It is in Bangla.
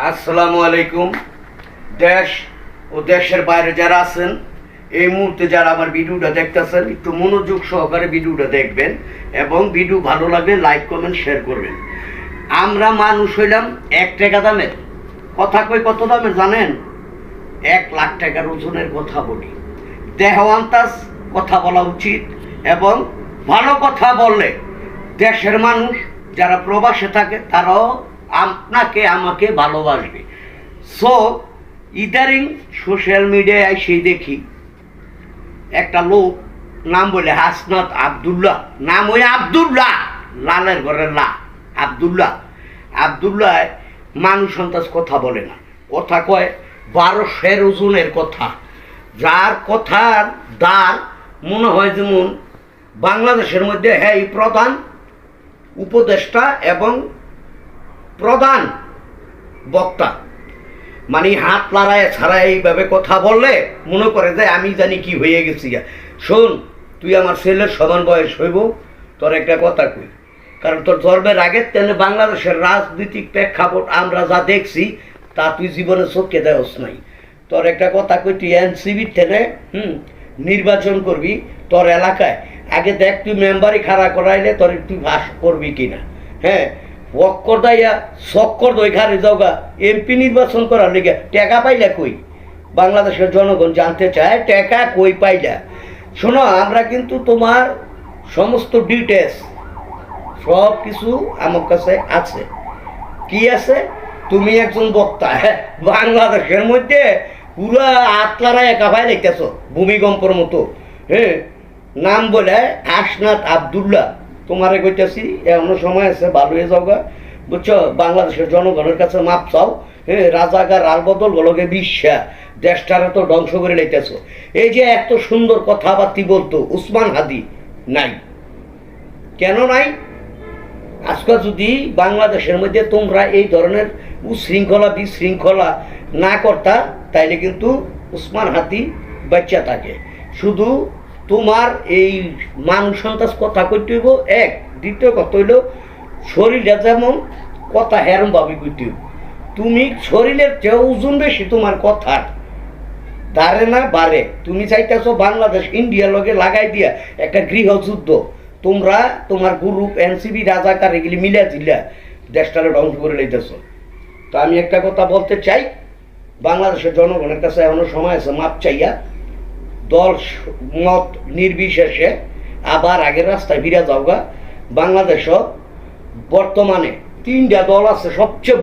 আসসালামু আলাইকুম। দেশ ও দেশের বাইরে যারা আছেন, এই মুহূর্তে যারা আমার ভিডিওটা দেখতেছেন, একটু মনোযোগ সহকারে ভিডিওটা দেখবেন এবং ভিডিও ভালো লাগলে লাইক কমেন্ট শেয়ার করবেন। আমরা মানুষ হইলাম 1 টাকা দামের কথা কই, কত দামের জানেন? 1 লাখ টাকার ওজনের কথা বলি। দেহ আন্তাজ কথা বলা উচিত এবং ভালো কথা বললে দেশের মানুষ যারা প্রবাসে থাকে তারাও আপনাকে আমাকে ভালোবাসবে। সো ইদারিং সোশ্যাল মিডিয়ায় সেই দেখি একটা লোক, নাম বলে হাসনাত আবদুল্লাহ, নাম ওই আবদুল্লাহ, লালের ঘরের লা, আবদুল্লাহ মানুষ সন্তাস কথা বলে না, কথা কয় 1200 ওজনের কথা, যার কথার দ্বার মনে হয় যেমন বাংলাদেশের মধ্যে হ্যাঁ প্রধান উপদেষ্টা এবং প্রধান বক্তা, মানে হাত লড়ায় ছাড়া এইভাবে কথা বললে মনে করে যে আমি জানি কি হয়ে গেছি। শোন, তুই আমার ছেলের সমান বয়স হইব, তোর একটা কথা কই, কারণ তোর জন্মের আগের তেনে বাংলাদেশের রাজনৈতিক প্রেক্ষাপট আমরা যা দেখছি তা তুই জীবনে চোখে দেওস নাই। তোর একটা কথা কই, তুই এনসিবির টেনে নির্বাচন করবি তোর এলাকায়, আগে দেখ তুই মেম্বারই খাড়া করাইলে তোর তুই ভাস করবি কিনা। হ্যাঁ, ওয়াক্কর দাইয়া চক্কর দই খারে যাওগা এমপি নির্বাচন করার লিগে টাকা পাইলা কই? বাংলাদেশের জনগণ জানতে চায় টাকা কই পাইলা। শোনো, আমরা কিন্তু তোমার সমস্ত ডিটেলস সব কিছু আমার কাছে আছে। কি আছে? তুমি একজন বক্তা, হ্যাঁ, বাংলাদেশের মধ্যে পুরা আতলারা একা ভাই দেখতেছ ভূমিকম্পর মতো। হ্যাঁ, নাম বলে হাসনাত আবদুল্লাহ। তোমারে কইতেছি এমন সময় আছে, ভালো হয়ে যাওগা, বুঝছো? বাংলাদেশের জনগণের কাছে মাপ চাও। হ্যাঁ, রাজাকার আলবদল বলকে বিশ্বা দেশটারে তো ধ্বংস করে লাইতেছ। এই যে এত সুন্দর কথাবার্তি বলতো উসমান হাদি, নাই কেন নাই? আজকে যদি বাংলাদেশের মধ্যে তোমরা এই ধরনের উশৃঙ্খলা বিশৃঙ্খলা না করতা, তাইলে কিন্তু উসমান হাদি বাচ্চা থাকে। শুধু তোমার এই মানুষ সন্তাস কথা কইতে হইব এক, দ্বিতীয় কথা হইল শরীরটা যেমন কথা হেরম ভাবে কইতে হইব। তুমি শরীরের চেয়ে ওজন বেশি তোমার কথার, দাঁড়ে না বাড়ে। তুমি চাইতেছো বাংলাদেশ ইন্ডিয়ার লগে লাগাই দিয়া একটা গৃহযুদ্ধ, তোমরা তোমার গ্রুপ এনসিবি রাজাকার এগুলি মিলা দিলা দেশটারে ধ্বংস করে লইতেছো। তো আমি একটা কথা বলতে চাই, বাংলাদেশের জনগণের কাছে এমন সময় আছে মাপ চাইয়া দল মত নির্বিশেষে আবার আগের রাস্তায় ফিরে যাওগা। বাংলাদেশও বর্তমানে 3টা দল আছে সবচেয়ে